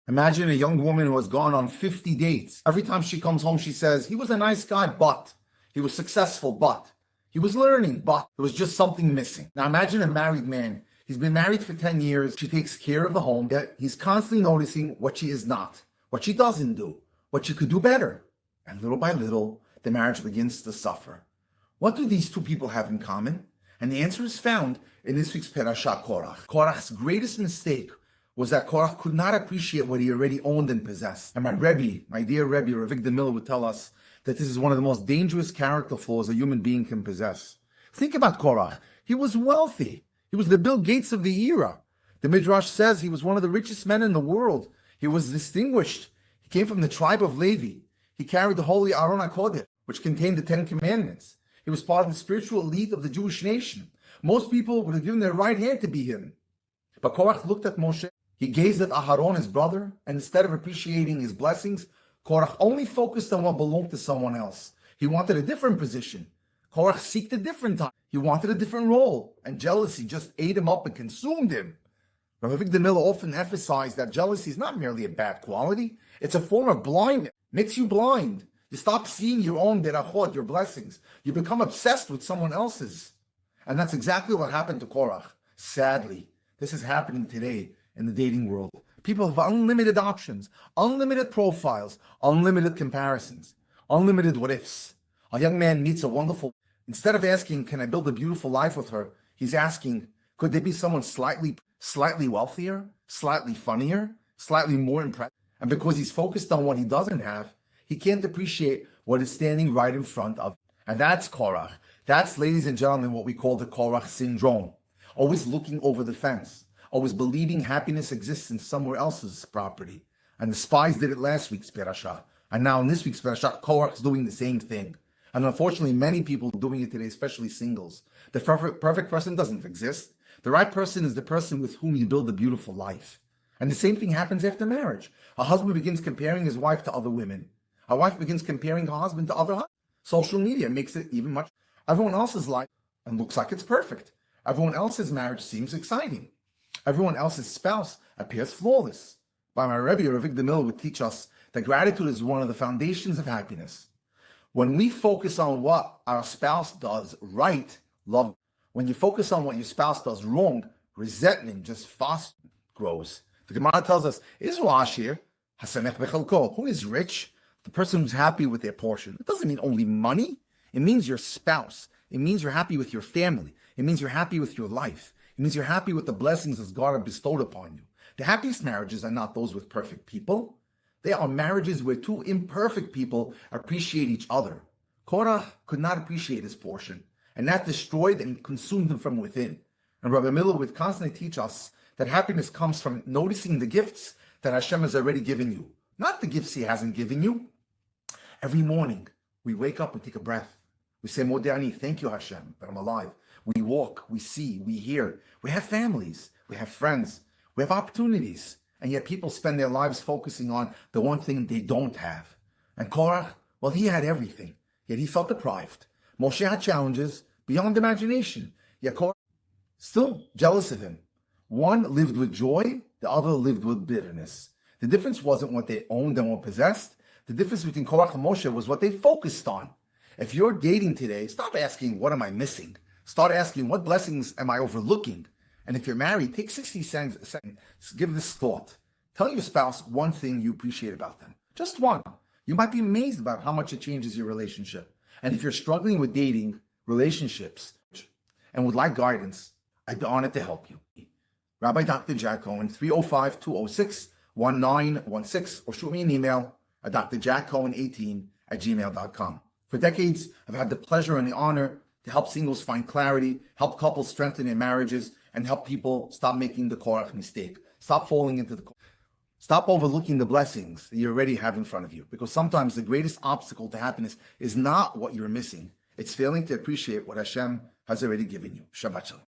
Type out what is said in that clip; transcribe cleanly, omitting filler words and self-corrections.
Imagine a young woman who has gone on 50 dates. Every time she comes home, she says, he was a nice guy, but he was successful, but he was learning, but there was just something missing. Now imagine a married man. He's been married for 10 years. She takes care of the home. Yet he's constantly noticing what she is not, what she doesn't do, what she could do better. And little by little, the marriage begins to suffer. What do these two people have in common? And the answer is found in this week's Perashat Korach. Korach's greatest mistake was that Korach could not appreciate what he already owned and possessed. And my Rebbe, my dear Rebbe, Ravik de Miller, would tell us that this is one of the most dangerous character flaws a human being can possess. Think about Korach. He was wealthy. He was the Bill Gates of the era. The Midrash says he was one of the richest men in the world. He was distinguished. He came from the tribe of Levi. He carried the holy Aron HaKodesh, which contained the 10 Commandments. He was part of the spiritual elite of the Jewish nation. Most people would have given their right hand to be him. But Korach looked at Moshe. He gazed at Aharon, his brother, and instead of appreciating his blessings, Korach only focused on what belonged to someone else. He wanted a different position. Korach seeked a different time. He wanted a different role, and jealousy just ate him up and consumed him. Ravik de Miller often emphasized that jealousy is not merely a bad quality, it's a form of blindness. It makes you blind. You stop seeing your own berachot, your blessings. You become obsessed with someone else's. And that's exactly what happened to Korach. Sadly, this is happening today in the dating world. People have unlimited options, unlimited profiles, unlimited comparisons, unlimited what-ifs. A young man meets a wonderful... Instead of asking, can I build a beautiful life with her? He's asking, could there be someone slightly wealthier, slightly funnier, slightly more impressive? And because he's focused on what he doesn't have, he can't appreciate what is standing right in front of him. And that's Korach. That's, ladies and gentlemen, what we call the Korach syndrome. Always looking over the fence. Always believing happiness exists in somewhere else's property. And the spies did it last week's Perashah. And now in this week's Perashah, Korach is doing the same thing. And unfortunately, many people are doing it today, especially singles. The perfect person doesn't exist. The right person is the person with whom you build a beautiful life. And the same thing happens after marriage. A husband begins comparing his wife to other women. A wife begins comparing her husband to other husbands. Social media makes it even much. Everyone else's life and looks like it's perfect. Everyone else's marriage seems exciting. Everyone else's spouse appears flawless. By my Rebbe, Ravik de Miller would teach us that gratitude is one of the foundations of happiness. When we focus on what our spouse does right, love. When you focus on what your spouse does wrong, resentment just fast grows. The Gemara tells us, is Ashir, who is rich? The person who's happy with their portion. It doesn't mean only money. It means your spouse. It means you're happy with your family. It means you're happy with your life. It means you're happy with the blessings that God has bestowed upon you. The happiest marriages are not those with perfect people. They are marriages where two imperfect people appreciate each other. Korach could not appreciate his portion, and that destroyed and consumed him from within. And Rabbi Miller would constantly teach us that happiness comes from noticing the gifts that Hashem has already given you, not the gifts He hasn't given you. Every morning, we wake up and take a breath. We say, Modani, thank you, Hashem, that I'm alive. We walk, we see, we hear. We have families, we have friends, we have opportunities. And yet people spend their lives focusing on the one thing they don't have. And Korach, well, he had everything, yet he felt deprived. Moshe had challenges beyond imagination, yet Korach still jealous of him. One lived with joy, the other lived with bitterness. The difference wasn't what they owned and what possessed. The difference between Korach and Moshe was what they focused on. If you're dating today, stop asking, what am I missing? Start asking, what blessings am I overlooking? And if you're married, take 60 seconds, give this thought. Tell your spouse one thing you appreciate about them. Just one. You might be amazed about how much it changes your relationship. And if you're struggling with dating, relationships, and would like guidance, I'd be honored to help you. Rabbi Dr. Jack Cohen, 305-206-1916, or shoot me an email at drjackcohen18@gmail.com. For decades, I've had the pleasure and the honor to help singles find clarity, help couples strengthen their marriages, and help people stop making the Korach mistake. Stop overlooking the blessings that you already have in front of you. Because sometimes the greatest obstacle to happiness is not what you're missing. It's failing to appreciate what Hashem has already given you. Shabbat Shalom.